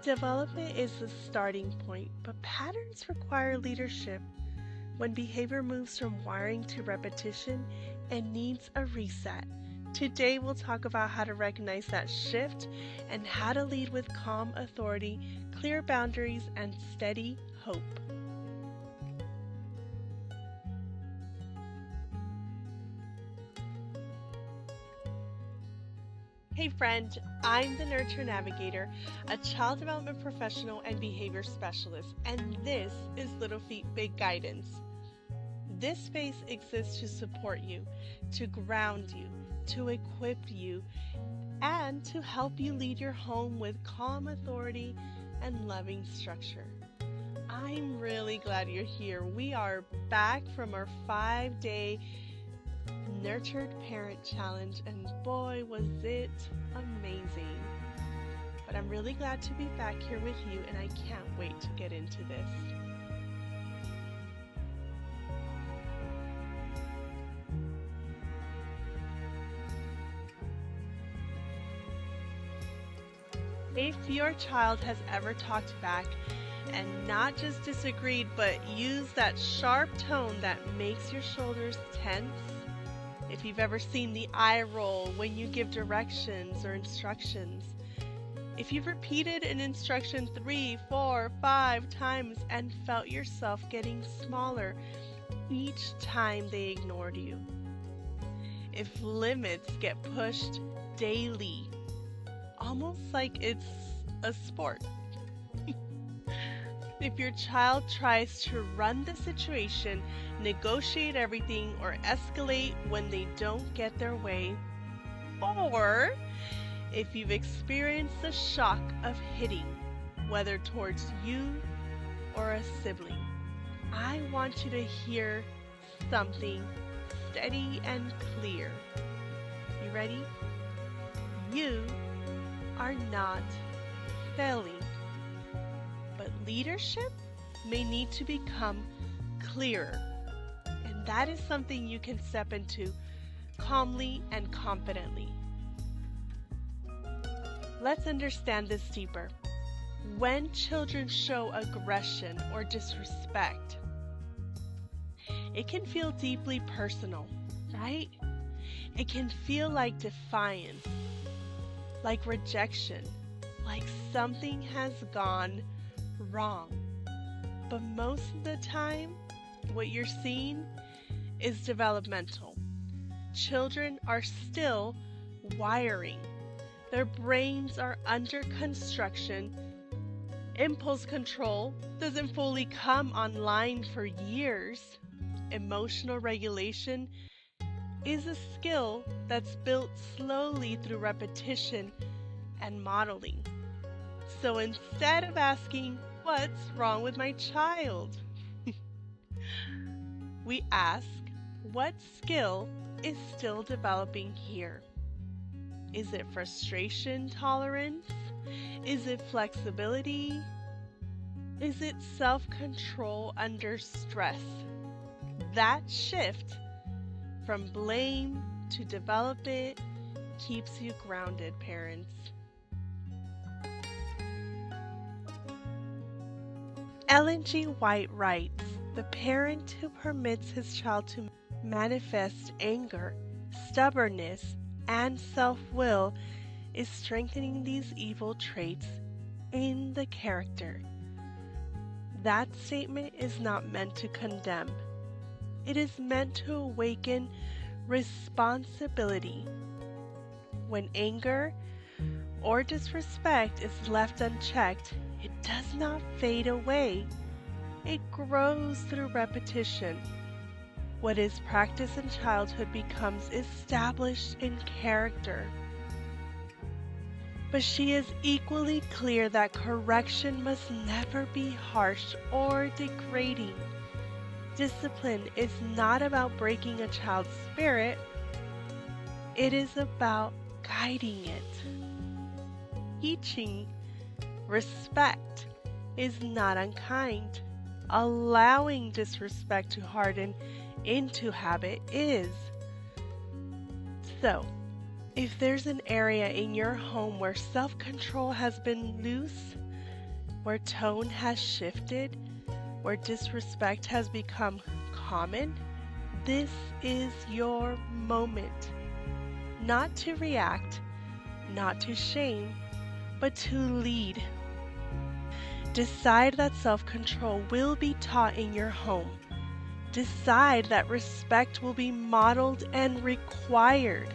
Development is the starting point, but patterns require leadership. When behavior moves from wiring to repetition and needs a reset. Today we'll talk about how to recognize that shift and how to lead with calm authority, clear boundaries, and steady hope. Hey friend, I'm the Nurture Navigator, a child development professional and behavior specialist, and this is Little Feet Big Guidance. This space exists to support you, to ground you, to equip you, and to help you lead your home with calm authority and loving structure. I'm really glad you're here. We are back from our 5-day Nurtured Parent Challenge, and boy, was it amazing. But I'm really glad to be back here with you, and I can't wait to get into this. If your child has ever talked back and not just disagreed, but used that sharp tone that makes your shoulders tense, if you've ever seen the eye roll when you give directions or instructions, if you've repeated an instruction 3, 4, 5 times and felt yourself getting smaller each time they ignored you, if limits get pushed daily, almost like it's a sport. If your child tries to run the situation, negotiate everything, or escalate when they don't get their way, or if you've experienced the shock of hitting, whether towards you or a sibling, I want you to hear something steady and clear. You ready? You are not failing, but leadership may need to become clearer, and that is something you can step into calmly and confidently. Let's understand this deeper. When children show aggression or disrespect, it can feel deeply personal, right? It can feel like defiance, like rejection, like something has gone wrong. But most of the time, what you're seeing is developmental. Children are still wiring. Their brains are under construction. Impulse control doesn't fully come online for years. Emotional regulation is a skill that's built slowly through repetition and modeling. So instead of asking, "What's wrong with my child?" we ask, "What skill is still developing here? Is it frustration tolerance? Is it flexibility? Is it self-control under stress?" That shift from blame to development keeps you grounded, parents. Ellen G. White writes, "The parent who permits his child to manifest anger, stubbornness, and self-will is strengthening these evil traits in the character." That statement is not meant to condemn. It is meant to awaken responsibility. When anger or disrespect is left unchecked, it does not fade away. It grows through repetition. What is practiced in childhood becomes established in character. But she is equally clear that correction must never be harsh or degrading. Discipline is not about breaking a child's spirit. It is about guiding it. Teaching respect is not unkind. Allowing disrespect to harden into habit is. So, if there's an area in your home where self-control has been loose, where tone has shifted, where disrespect has become common, this is your moment. Not to react, not to shame, but to lead. Decide that self-control will be taught in your home. Decide that respect will be modeled and required.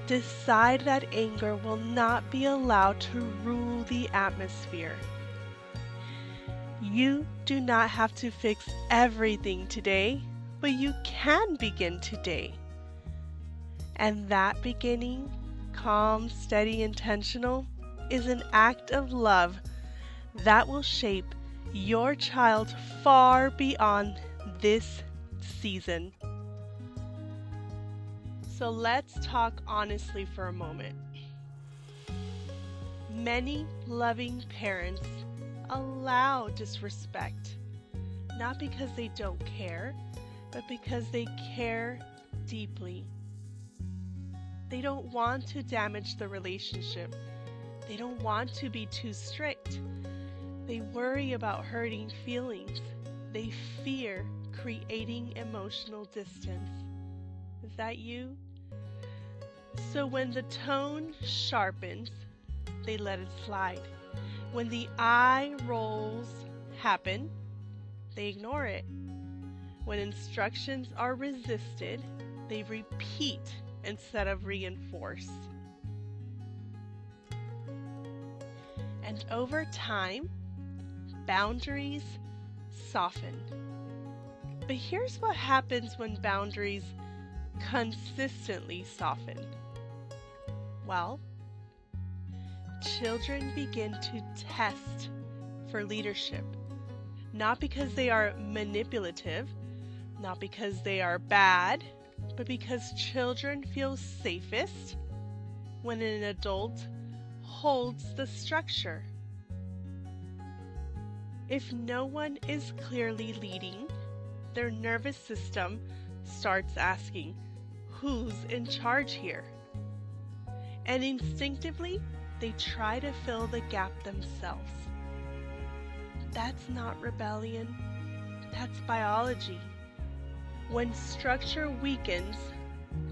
Decide that anger will not be allowed to rule the atmosphere. You do not have to fix everything today, but you can begin today. And that beginning, calm, steady, intentional, is an act of love that will shape your child far beyond this season. So let's talk honestly for a moment. Many loving parents allow disrespect, not because they don't care, but because they care deeply. They don't want to damage the relationship. They don't want to be too strict. They worry about hurting feelings. They fear creating emotional distance. Is that you? So when the tone sharpens, they let it slide. When the eye rolls happen, they ignore it. When instructions are resisted, they repeat instead of reinforce. And over time, boundaries soften. But here's what happens when boundaries consistently soften. Well, children begin to test for leadership, not because they are manipulative, not because they are bad, but because children feel safest when an adult holds the structure. If no one is clearly leading, their nervous system starts asking, who's in charge here? And instinctively, they try to fill the gap themselves. That's not rebellion, that's biology. When structure weakens,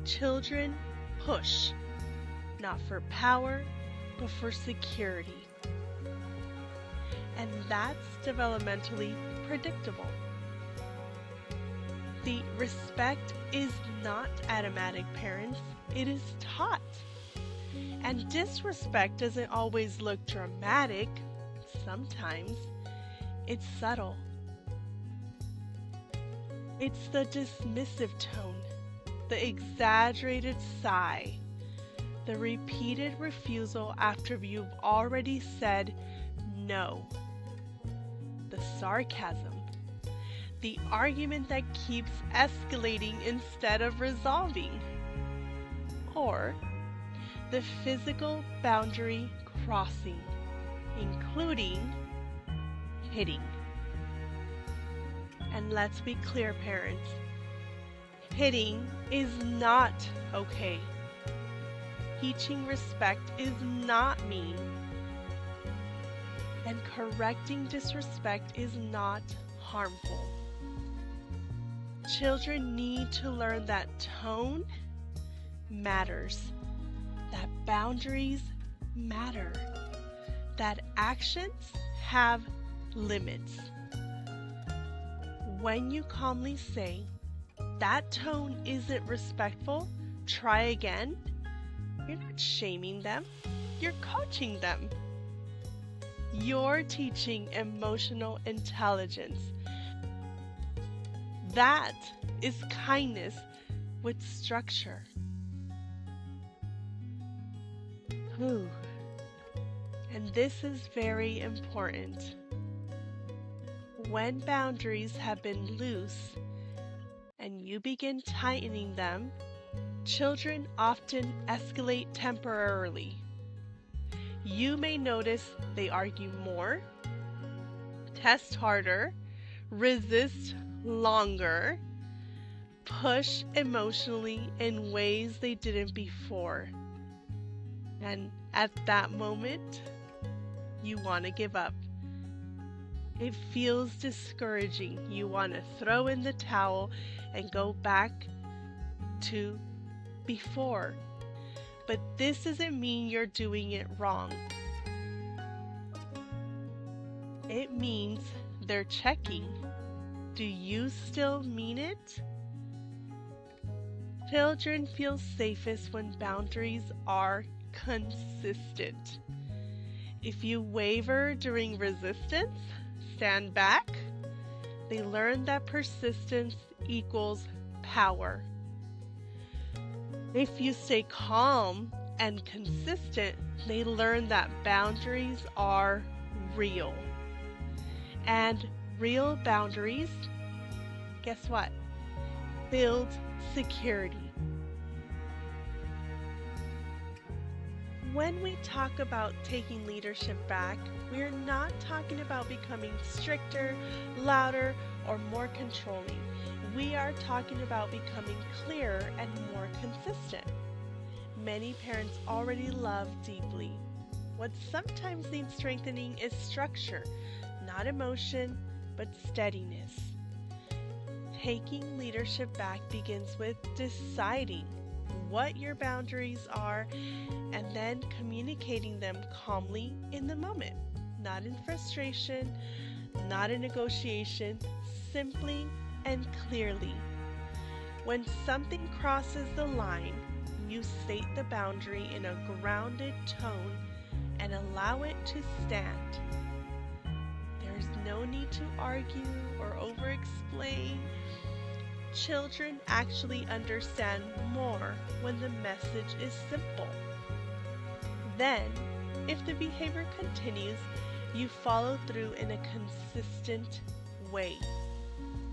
children push, not for power, but for security. And that's developmentally predictable. The respect is not automatic, parents. It is taught. And disrespect doesn't always look dramatic. Sometimes it's subtle. It's the dismissive tone, the exaggerated sigh, the repeated refusal after you've already said no, the sarcasm, the argument that keeps escalating instead of resolving, or the physical boundary crossing, including hitting. And let's be clear, parents, hitting is not okay. Teaching respect is not mean. And correcting disrespect is not harmful. Children need to learn that tone matters, that boundaries matter, that actions have limits. When you calmly say, that tone isn't respectful, try again, you're not shaming them, you're coaching them. You're teaching emotional intelligence. That is kindness with structure. Ooh. And this is very important. When boundaries have been loose and you begin tightening them, children often escalate temporarily. You may notice they argue more, test harder, resist longer, push emotionally in ways they didn't before. And at that moment, you want to give up. It feels discouraging. You want to throw in the towel and go back to before. But this doesn't mean you're doing it wrong. It means they're checking. Do you still mean it? Children feel safest when boundaries are consistent. If you waver during resistance, stand back, they learn that persistence equals power. If you stay calm and consistent, they learn that boundaries are real. And real boundaries, guess what? Build security. When we talk about taking leadership back, we're not talking about becoming stricter, louder, or more controlling. We are talking about becoming clearer and more consistent. Many parents already love deeply. What sometimes needs strengthening is structure, not emotion, but steadiness. Taking leadership back begins with deciding what your boundaries are and then communicating them calmly in the moment, not in frustration, not in negotiation, simply and clearly. When something crosses the line, you state the boundary in a grounded tone and allow it to stand. There's no need to argue or over-explain. Children actually understand more when the message is simple. Then, if the behavior continues, you follow through in a consistent way.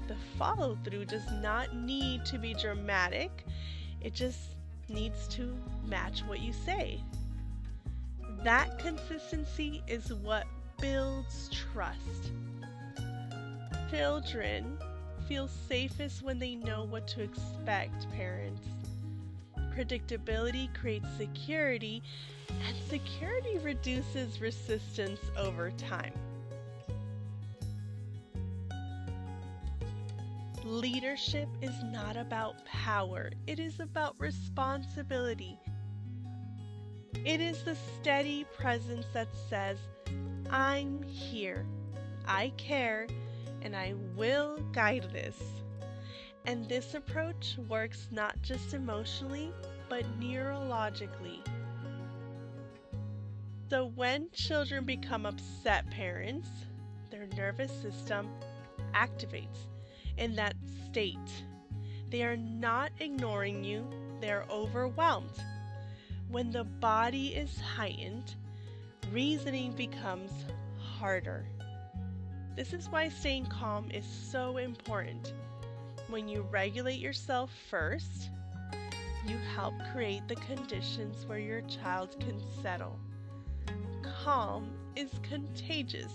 The follow through does not need to be dramatic, it just needs to match what you say. That consistency is what builds trust. Children feel safest when they know what to expect, parents. Predictability creates security, and security reduces resistance over time. Leadership is not about power, it is about responsibility. It is the steady presence that says, I'm here, I care, and I will guide this. And this approach works not just emotionally, but neurologically. So when children become upset parents, their nervous system activates in that state. They are not ignoring you, they are overwhelmed. When the body is heightened, reasoning becomes harder. This is why staying calm is so important. When you regulate yourself first, you help create the conditions where your child can settle. Calm is contagious.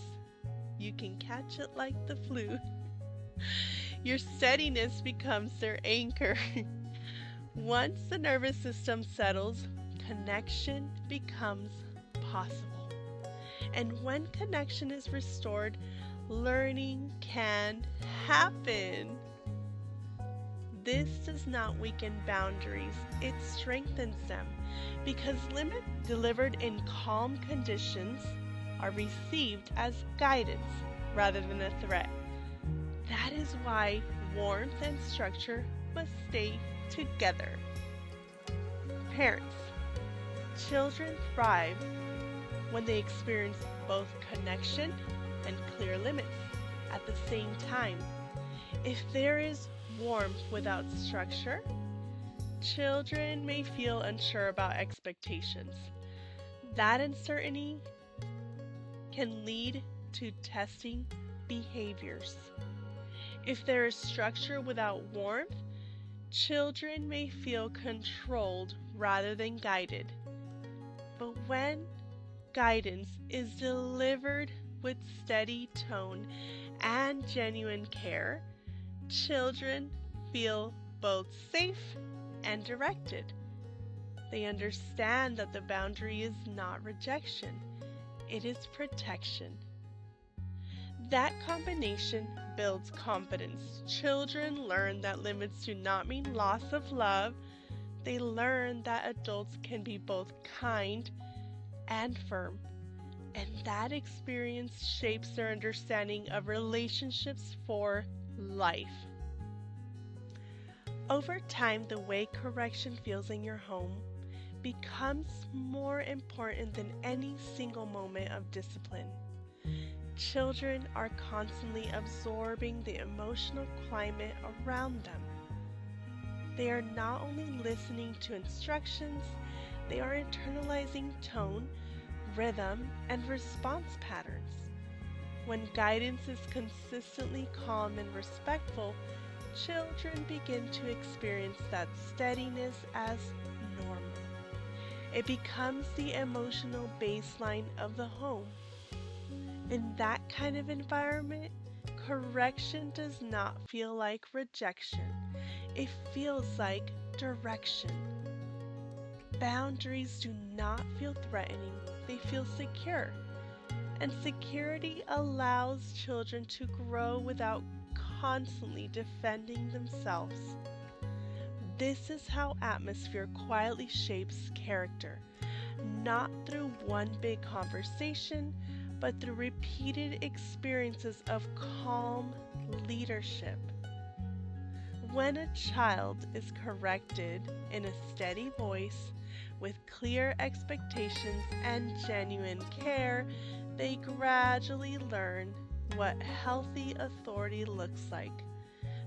You can catch it like the flu. Your steadiness becomes their anchor. Once the nervous system settles, connection becomes possible. And when connection is restored, learning can happen. This does not weaken boundaries, it strengthens them, because limits delivered in calm conditions are received as guidance rather than a threat. That is why warmth and structure must stay together. Parents, children thrive when they experience both connection and clear limits at the same time. If there is warmth without structure, children may feel unsure about expectations. That uncertainty can lead to testing behaviors. If there is structure without warmth, children may feel controlled rather than guided. But when guidance is delivered with steady tone and genuine care, children feel both safe and directed. They understand that the boundary is not rejection, it is protection. That combination builds confidence. Children learn that limits do not mean loss of love. They learn that adults can be both kind and firm. And that experience shapes their understanding of relationships for life. Over time, the way correction feels in your home becomes more important than any single moment of discipline. Children are constantly absorbing the emotional climate around them. They are not only listening to instructions, they are internalizing tone, rhythm, and response patterns. When guidance is consistently calm and respectful, children begin to experience that steadiness as normal. It becomes the emotional baseline of the home. In that kind of environment, correction does not feel like rejection. It feels like direction. Boundaries do not feel threatening, they feel secure. And security allows children to grow without constantly defending themselves. This is how atmosphere quietly shapes character, not through one big conversation, but through repeated experiences of calm leadership. When a child is corrected in a steady voice, with clear expectations and genuine care, they gradually learn what healthy authority looks like.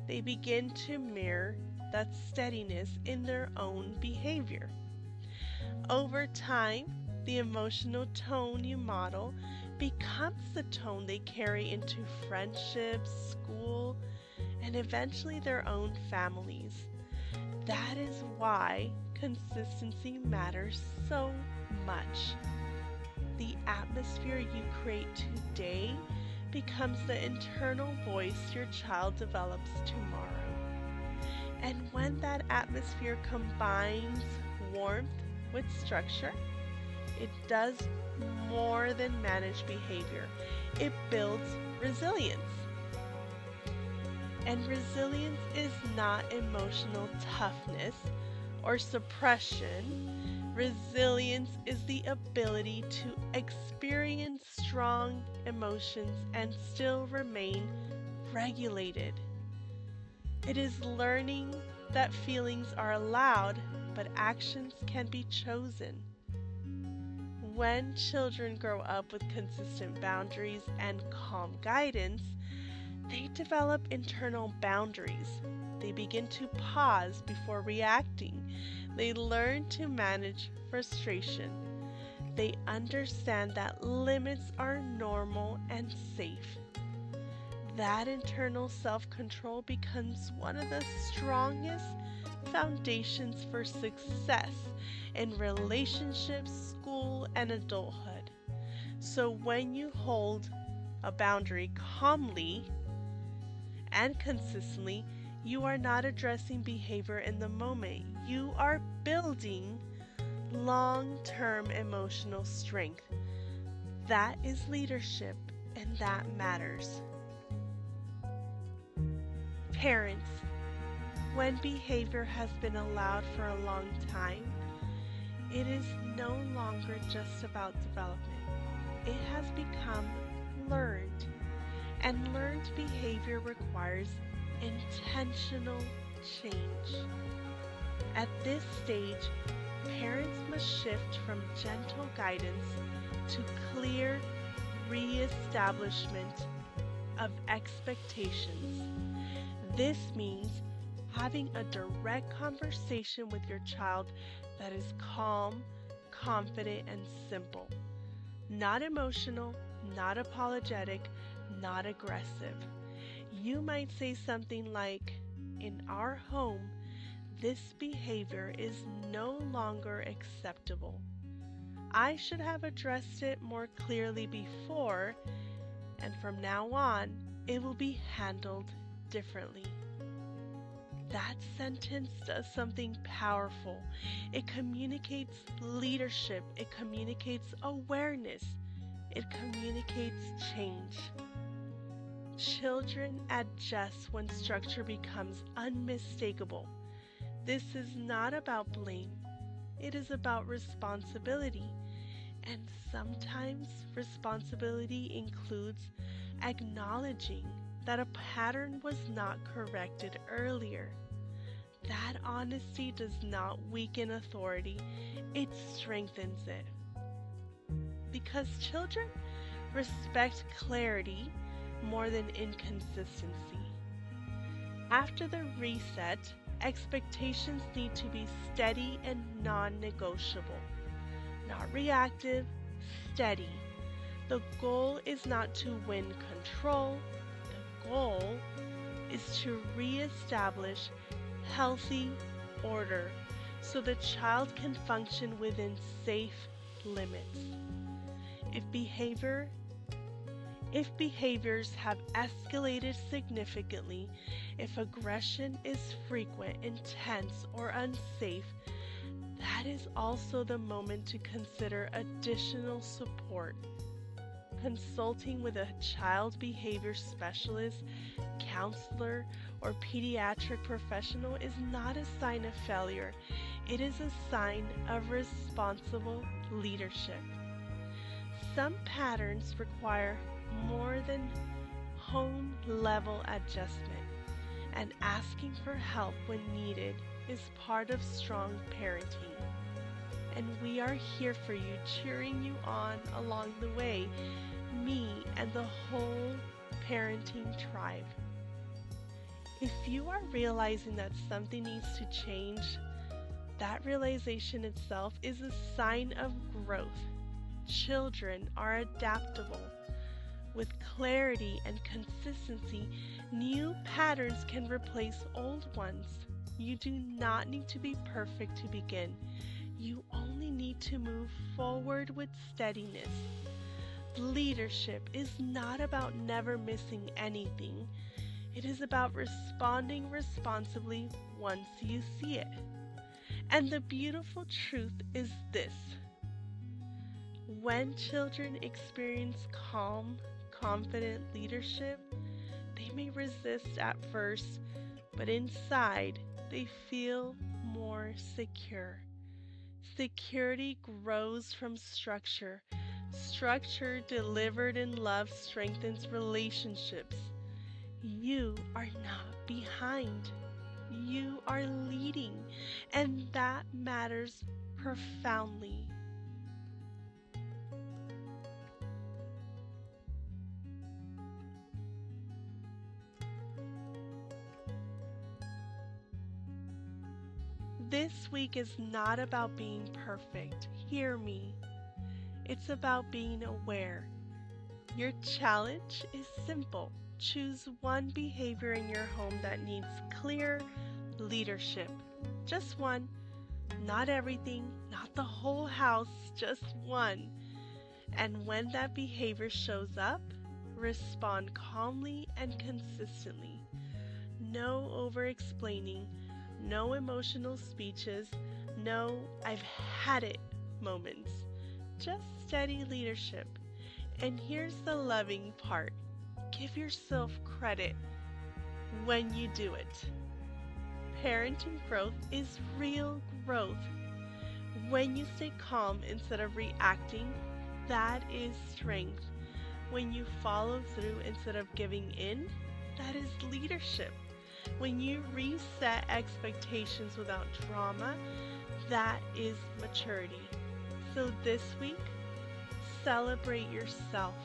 They begin to mirror that steadiness in their own behavior. Over time, the emotional tone you model becomes the tone they carry into friendships, school, and eventually their own families. That is why consistency matters so much. The atmosphere you create today becomes the internal voice your child develops tomorrow. And when that atmosphere combines warmth with structure, it does more than manage behavior. It builds resilience. And resilience is not emotional toughness or suppression. Resilience is the ability to experience strong emotions and still remain regulated. It is learning that feelings are allowed, but actions can be chosen. When children grow up with consistent boundaries and calm guidance, they develop internal boundaries. They begin to pause before reacting. They learn to manage frustration. They understand that limits are normal and safe. That internal self-control becomes one of the strongest foundations for success in relationships, school, and adulthood. So when you hold a boundary calmly and consistently, you are not addressing behavior in the moment. You are building long-term emotional strength. That is leadership, and that matters. Parents, when behavior has been allowed for a long time, it is no longer just about development. It has become learned, and learned behavior requires intentional change. At this stage, parents must shift from gentle guidance to clear reestablishment of expectations. This means having a direct conversation with your child that is calm, confident, and simple. Not emotional, not apologetic, not aggressive. You might say something like, "In our home, this behavior is no longer acceptable. I should have addressed it more clearly before, and from now on, it will be handled differently." That sentence does something powerful. It communicates leadership, it communicates awareness, it communicates change. Children adjust when structure becomes unmistakable. This is not about blame, it is about responsibility. And sometimes responsibility includes acknowledging that a pattern was not corrected earlier. That honesty does not weaken authority, it strengthens it. Because children respect clarity more than inconsistency. After the reset, expectations need to be steady and non-negotiable. Not reactive, steady. The goal is not to win control. The goal is to reestablish healthy order so the child can function within safe limits. If behaviors have escalated significantly, if aggression is frequent, intense, or unsafe, that is also the moment to consider additional support. Consulting with a child behavior specialist, counselor, or pediatric professional is not a sign of failure. It is a sign of responsible leadership. Some patterns require more than home-level adjustment, and asking for help when needed is part of strong parenting. And we are here for you, cheering you on along the way, me and the whole parenting tribe. If you are realizing that something needs to change, that realization itself is a sign of growth. Children are adaptable. With clarity and consistency, new patterns can replace old ones. You do not need to be perfect to begin. You only need to move forward with steadiness. Leadership is not about never missing anything. It is about responding responsibly once you see it. And the beautiful truth is this: when children experience calm, confident leadership, they may resist at first, but inside they feel more secure. Security grows from structure. Structure delivered in love strengthens relationships. You are not behind. You are leading, and that matters profoundly. This week is not about being perfect. Hear me. It's about being aware. Your challenge is simple. Choose one behavior in your home that needs clear leadership. Just one. Not everything, not the whole house, just one. And when that behavior shows up, respond calmly and consistently. No over-explaining. No emotional speeches, no "I've had it" moments, just steady leadership. And here's the loving part: give yourself credit when you do it. Parenting growth is real growth. When you stay calm instead of reacting, that is strength. When you follow through instead of giving in, that is leadership. When you reset expectations without drama, that is maturity. So this week, celebrate yourself.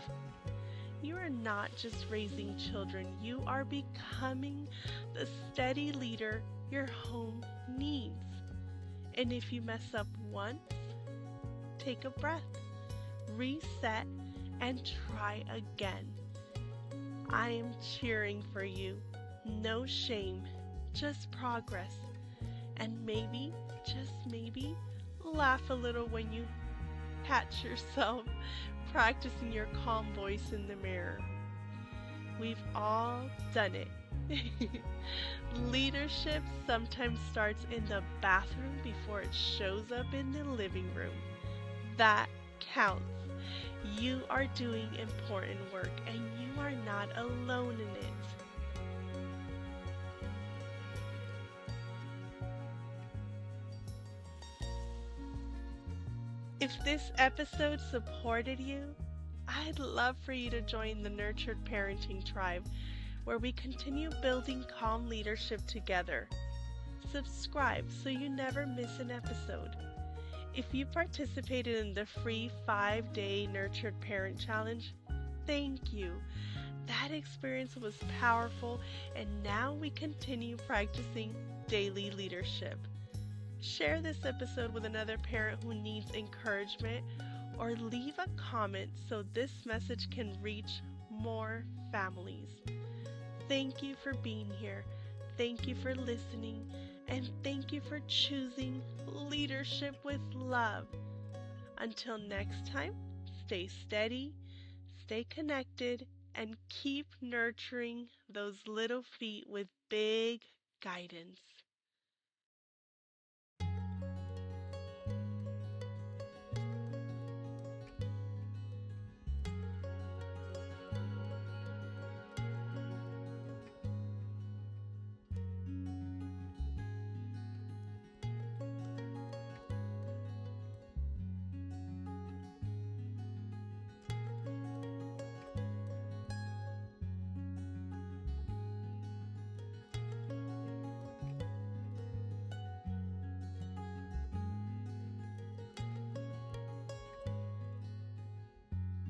You are not just raising children, you are becoming the steady leader your home needs. And if you mess up once, take a breath, reset, and try again. I am cheering for you. No shame, just progress. And maybe, just maybe, laugh a little when you catch yourself practicing your calm voice in the mirror. We've all done it. Leadership sometimes starts in the bathroom before it shows up in the living room. That counts. You are doing important work and you are not alone in it. If this episode supported you, I'd love for you to join the Nurtured Parenting Tribe, where we continue building calm leadership together. Subscribe so you never miss an episode. If you participated in the free 5-day Nurtured Parent Challenge, thank you. That experience was powerful, and now we continue practicing daily leadership. Share this episode with another parent who needs encouragement, or leave a comment so this message can reach more families. Thank you for being here. Thank you for listening. And thank you for choosing leadership with love. Until next time, stay steady, stay connected, and keep nurturing those little feet with big guidance.